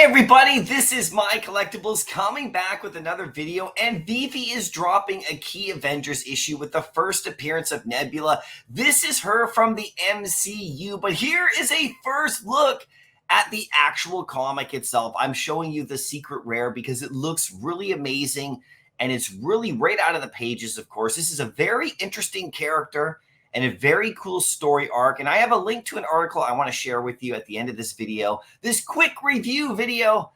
everybody, this is MyCollectables coming back with another video, and Veve is dropping a key Avengers issue with the first appearance of Nebula. This is her from the MCU, but here is a first look at the actual comic itself. I'm showing you the secret rare because it looks really amazing, and it's really right out of the pages, of course. This is a very interesting character and a very cool story arc. And I have a link to an article I want to share with you at the end of this video. This quick review video,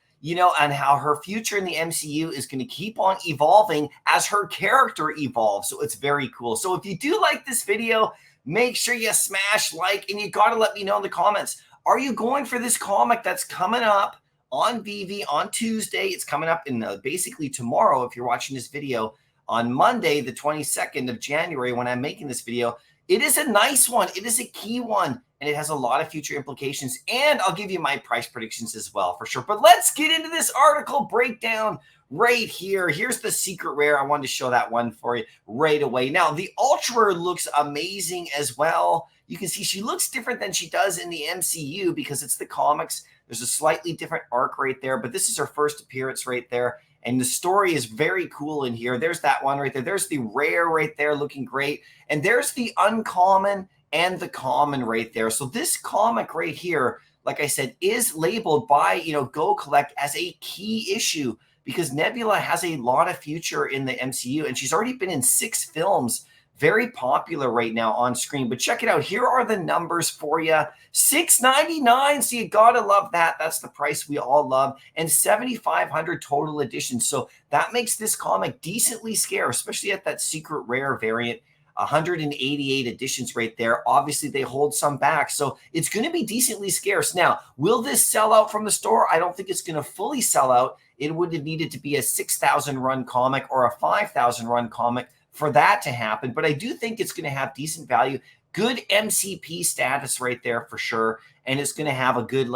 on how her future in the MCU is going to keep on evolving as her character evolves. So it's very cool. So if you do like this video, make sure you smash like, and you got to let me know in the comments. Are you going for this comic that's coming up on Veve on Tuesday? It's coming up in basically tomorrow if you're watching this video. On Monday, the 22nd of January, when I'm making this video. It is a nice one. It is a key one, and it has a lot of future implications. And I'll give you my price predictions as well, for sure. But let's get into this article breakdown right here. Here's the secret rare. I wanted to show that one for you right away. Now, the Ultra Rare looks amazing as well. You can see she looks different than she does in the MCU because it's the comics. There's a slightly different arc right there, but this is her first appearance right there. And the story is very cool in here. There's that one right there. There's the rare right there looking great. And there's the uncommon and the common right there. So this comic right here, like I said, is labeled by, Go Collect as a key issue because Nebula has a lot of future in the MCU. And she's already been in 6 films. Very popular right now on screen. But check it out. Here are the numbers for you. $6.99. So you gotta love that. That's the price we all love. And 7,500 total editions. So that makes this comic decently scarce, especially at that secret rare variant. 188 editions right there. Obviously, they hold some back. So it's going to be decently scarce. Now, will this sell out from the store? I don't think it's going to fully sell out. It would have needed to be a 6,000 run comic or a 5,000 run comic for that to happen. But I do think it's going to have decent value, good MCP status right there for sure. And it's going to have a good,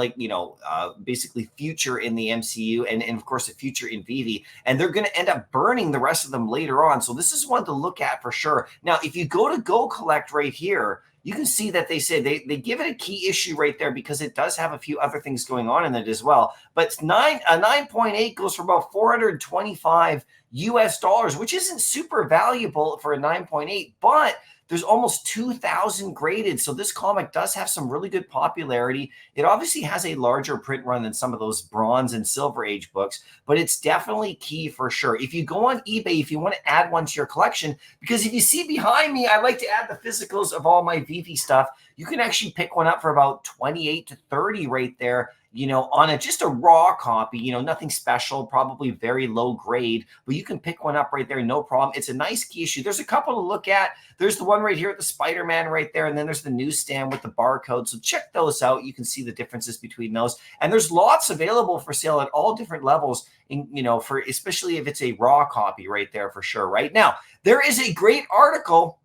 basically future in the MCU and of course, a future in Veve. And they're going to end up burning the rest of them later on. So this is one to look at for sure. Now, if you go to Go Collect right here, you can see that they say they give it a key issue right there because it does have a few other things going on in it as well. But 9.8 goes for about $425 US, which isn't super valuable for a 9.8, but there's almost 2,000 graded. So this comic does have some really good popularity. It obviously has a larger print run than some of those Bronze and Silver Age books, but it's definitely key for sure. If you go on eBay, if you want to add one to your collection, because if you see behind me, I like to add the physicals of all my Veve stuff. You can actually pick one up for about 28 to 30 right there. On just a raw copy, nothing special, probably very low grade, but you can pick one up right there, no problem. It's a nice key issue. There's a couple to look at. There's the one right here at the Spider-Man right there, and then there's the newsstand with the barcode. So check those out. You can see the differences between those. And there's lots available for sale at all different levels, for especially if it's a raw copy right there for sure. Right now, there is a great article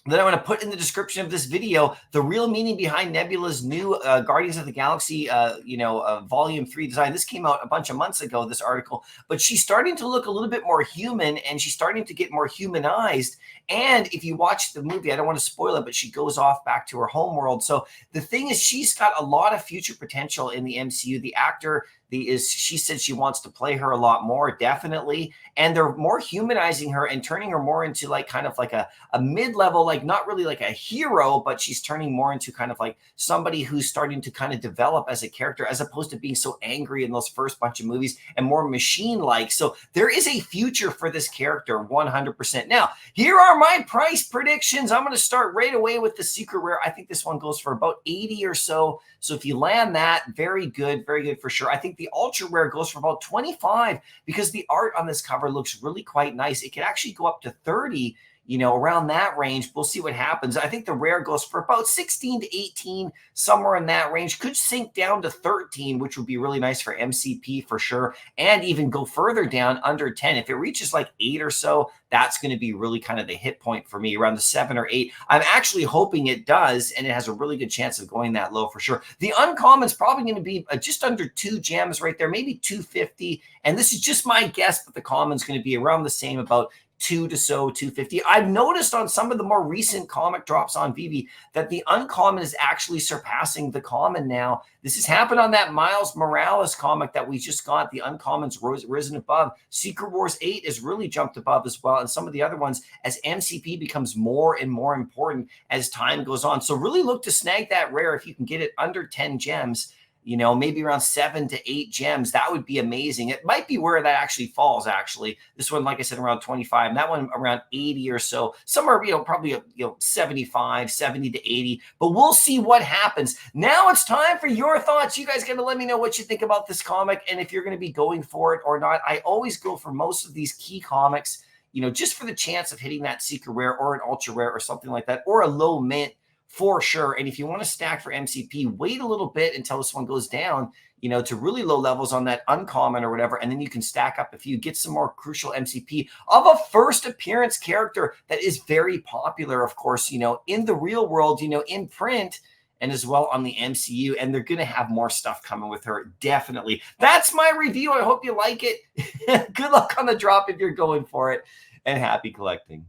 that I'm going to put in the description of this video, the real meaning behind Nebula's new Guardians of the Galaxy, Volume 3 design. This came out a bunch of months ago, this article, but she's starting to look a little bit more human and she's starting to get more humanized. And if you watch the movie, I don't want to spoil it, but she goes off back to her home world. So the thing is, she's got a lot of future potential in the MCU. The actor, she said she wants to play her a lot more, definitely. And they're more humanizing her and turning her more into kind of like a mid-level, not really like a hero, but she's turning more into kind of like somebody who's starting to kind of develop as a character, as opposed to being so angry in those first bunch of movies and more machine-like. So there is a future for this character, 100%. Now, here are my price predictions. I'm going to start right away with the secret rare. I think this one goes for about 80 or so. So if you land that, very good for sure. I think the ultra rare goes for about 25 because the art on this cover looks really quite nice. It could actually go up to 30, around that range. We'll see what happens. I think the rare goes for about 16 to 18, somewhere in that range. Could sink down to 13, which would be really nice for MCP for sure, and even go further down under 10. If it reaches like 8 or so, that's going to be really kind of the hit point for me, around the 7 or 8. I'm actually hoping it does, and it has a really good chance of going that low for sure. The uncommon is probably going to be just under 2 gems right there, maybe 250. And this is just my guess, but the common's going to be around the same, about 2 to so 250. I've noticed on some of the more recent comic drops on Veve that the uncommon is actually surpassing the common now. This has happened on that Miles Morales comic that we just got. The uncommon's risen above. Secret Wars 8 has really jumped above as well, and some of the other ones as MCP becomes more and more important as time goes on. So really look to snag that rare if you can get it under 10 gems. You know, maybe around 7 to 8 gems. That would be amazing. It might be where that actually falls, actually. This one, like I said, around 25, and that one around 80 or so. Somewhere, probably, 75, 70 to 80. But we'll see what happens. Now it's time for your thoughts. You guys got to let me know what you think about this comic and if you're going to be going for it or not. I always go for most of these key comics, just for the chance of hitting that secret rare or an ultra rare or something like that, or a low mint, for sure. And if you want to stack for MCP, wait a little bit until this one goes down, to really low levels on that uncommon or whatever. And then you can stack up if you get some more crucial MCP of a first appearance character that is very popular, of course, in the real world, in print and as well on the MCU. And they're going to have more stuff coming with her. Definitely. That's my review. I hope you like it. Good luck on the drop if you're going for it, and happy collecting.